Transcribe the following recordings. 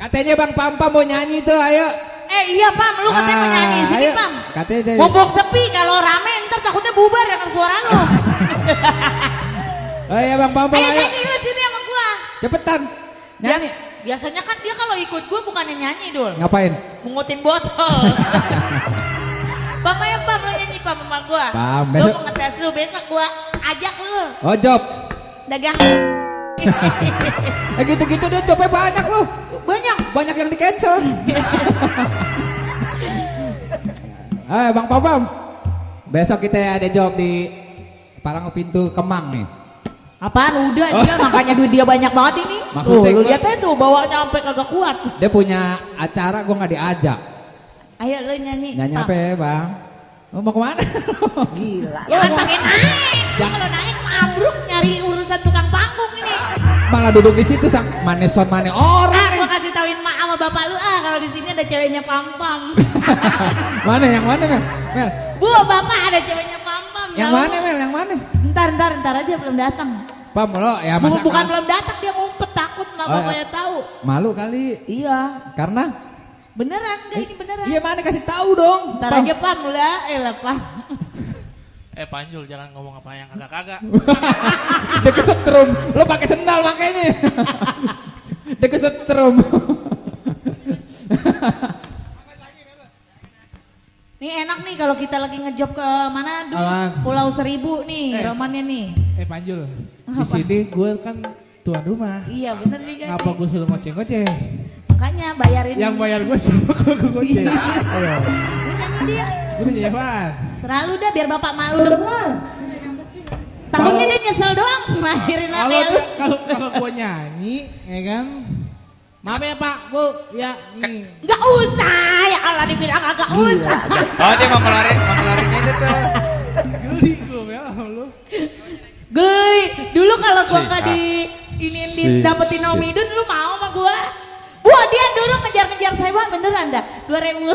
Katanya Bang Pampa mau nyanyi tuh, ayo. Iya Pam, lu katanya mau nyanyi sini ayo. Pam. Katanya dari... Mumpung sepi, kalau rame ntar takutnya bubar dengan suara lu. Oh iya Bang Pampa, Ayo ayo. nyanyi lu sini sama gua. Cepetan, nyanyi. Biasanya kan dia kalau ikut gua bukannya nyanyi Dul. Ngapain? Mungutin botol. Pam ayo Pam, lu nyanyi Pam sama gua. Pam, Lu besok. mau ngetes lu, besok gua ajak lu. Oh job. Dagang. Gitu-gitu deh, jobnya banyak loh. Banyak yang di cancel. Bang Pam, besok kita ada job di Palang Pintu Kemang nih. Apaan udah dia makanya duit dia banyak banget ini. Maksudnya Tuh, lu gua- lihat aja tuh bawanya sampai kagak kuat. Dia punya acara, gua nggak diajak. Ayo lu nyanyi. Nyanyi Pam. apa ya Bang? Lu mau kemana? Gila. Jangan pakai naik. Kalau naik mabruk nyari urusan tukang panggung ini. Malah duduk di situ sang maneson mane orang nih. Gua kasih tauin mak sama bapak lu kalau di sini ada ceweknya Pam-Pam. Mana yang mana Mel? Mel. Bu, bapak ada ceweknya Pam-Pam. Yang Tahu? mana Mel? Yang mana? Ntar aja belum datang. Pam lo ya masa Bukan belum datang, dia ngumpet takut mak Oh, bapaknya tahu. malu kali. Iya. Karena Beneran enggak ini beneran. iya mana kasih tahu dong. Ntar Pam. aja Pam lah, elah Pam. Panjul jangan ngomong apa yang kagak-kagak. Dia kesetrum. Lo pakai sendal makanya. Dia kesetrum. Nih enak nih kalau kita lagi ngejob ke mana dulu? Aman. Pulau Seribu nih, romannya nih. Panjul, Apa? di sini gue kan tuan rumah. Iya bener nih kan. Ngapa gue suruh ngoceh-ngoceh? Makanya bayarin. Yang bayar gue siapa kalau gue ngoceh? Ayo, Lu nyanyi dia. gue nyanyi apaan? Seralu dah biar bapak malu denger. Takutnya dia nyesel doang ngelahirin Kalau lu. kalau gue nyanyi, ya kan? Maaf ya Pak, Bu, ya nih. Gak usah ya Allah dibilang agak usah. Oh dia mau ngelarin itu tuh. Geli gue ya lu. Geli. Dulu kalau gua Si, nggak ah. di dapetin Omidun lu mau sama gua? Wah dia dulu ngejar-ngejar saya Bang, beneran dah 2000.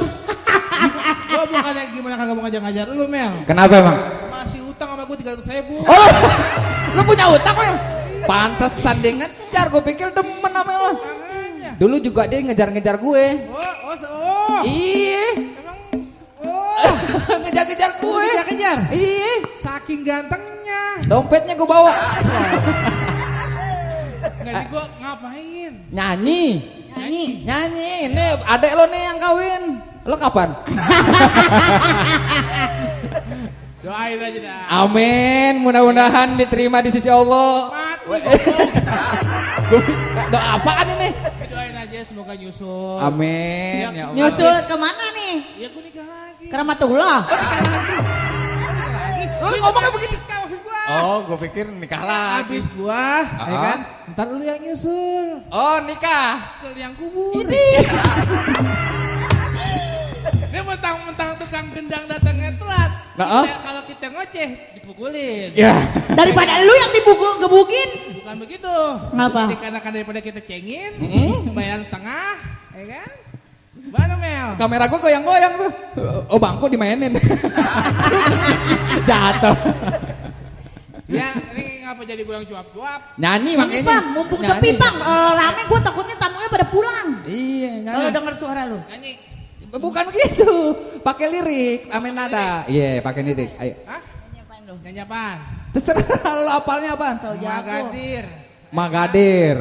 Gue bukannya gimana kagak mau ngajar-ngajar lu Mel. Kenapa emang? Masih utang sama gue 300.000. Oh, lo punya utang Mel? Pantesan dia ngejar, gue pikir demen sama lo. Makanya. Dulu juga dia ngejar-ngejar gue. Oh. Iya, Emang ngejar-ngejar gue. kejar-kejar. Iya, Saking gantengnya. dompetnya gue bawa. Enggak di gue ngapain? Nyanyi. Nyanyi. Ini adek lo nih yang kawin. Lo kapan? Doain aja dah. Amin. Mudah-mudahan diterima di sisi Allah. Mati Doa apaan ini? doain aja semoga nyusul. Amin. Ya Allah. Nyusul kemana nih? Ya gue nikah lagi. Ke Rahmatullah. Oh nikah lagi. Nikah lagi. Lo ngomongnya begitu. Nikah maksud gua. Oh, gue pikir nikah lagi. Habis gua, ya kan? Ntar lu yang nyusul. Oh nikah. Ke liang kubur. Ini. Dia mentang-mentang tukang gendang datangnya telat. Nah, Kalau kita ngoceh dipukulin. Ya. Daripada lu yang gebukin. Bukan begitu. Ngapa? Jadi karena daripada kita cengin, Mm-mm. bayaran setengah, ya kan? Mana Mel? Kamera gue goyang-goyang tuh. Oh bangku dimainin. Jatuh. Ya, ini ngapa jadi goyang cuap-cuap? Nyanyi Ini makanya. Pam, mumpung sepi Pam. Kalau rame gue takutnya tamunya pada pulang. Iya Kalau nyanyi. denger suara lu. Nyanyi. Bukan begitu. Pakai lirik. Amin nada. Iya pakai lirik. Ayo. Hah? Nyanyi apaan? Terserah lo apalnya apa? So jago. Magadir. Magadir.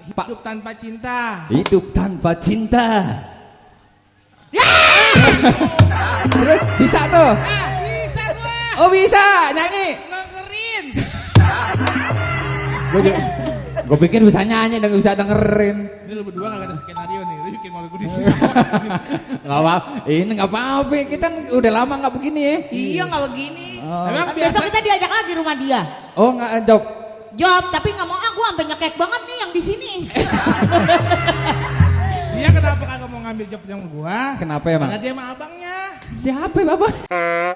Hidup tanpa cinta. Hidup tanpa cinta. Terus bisa tuh. Bisa gua. Oh bisa nyanyi. Dengerin. Gue pikir bisa nyanyi dan bisa dengerin. Ini lu berdua gak ada skenario nih. Lu bikin malu gue di sini. Nggak apa. Ini nggak apa-apa. Kita udah lama nggak begini ya. Iya nggak begini. Oh, Emang Besok kita diajak lagi rumah dia. oh nggak job. Job, tapi nggak mau gue sampai nyekek banget nih yang di sini. Dia kenapa kagak mau ngambil job yang gua? Kenapa ya bang? Karena dia sama abangnya. Siapa ya bapak?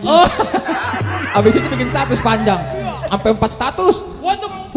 Oh, abis itu bikin status panjang. Sampai 4 status. Gua tuh ngomong.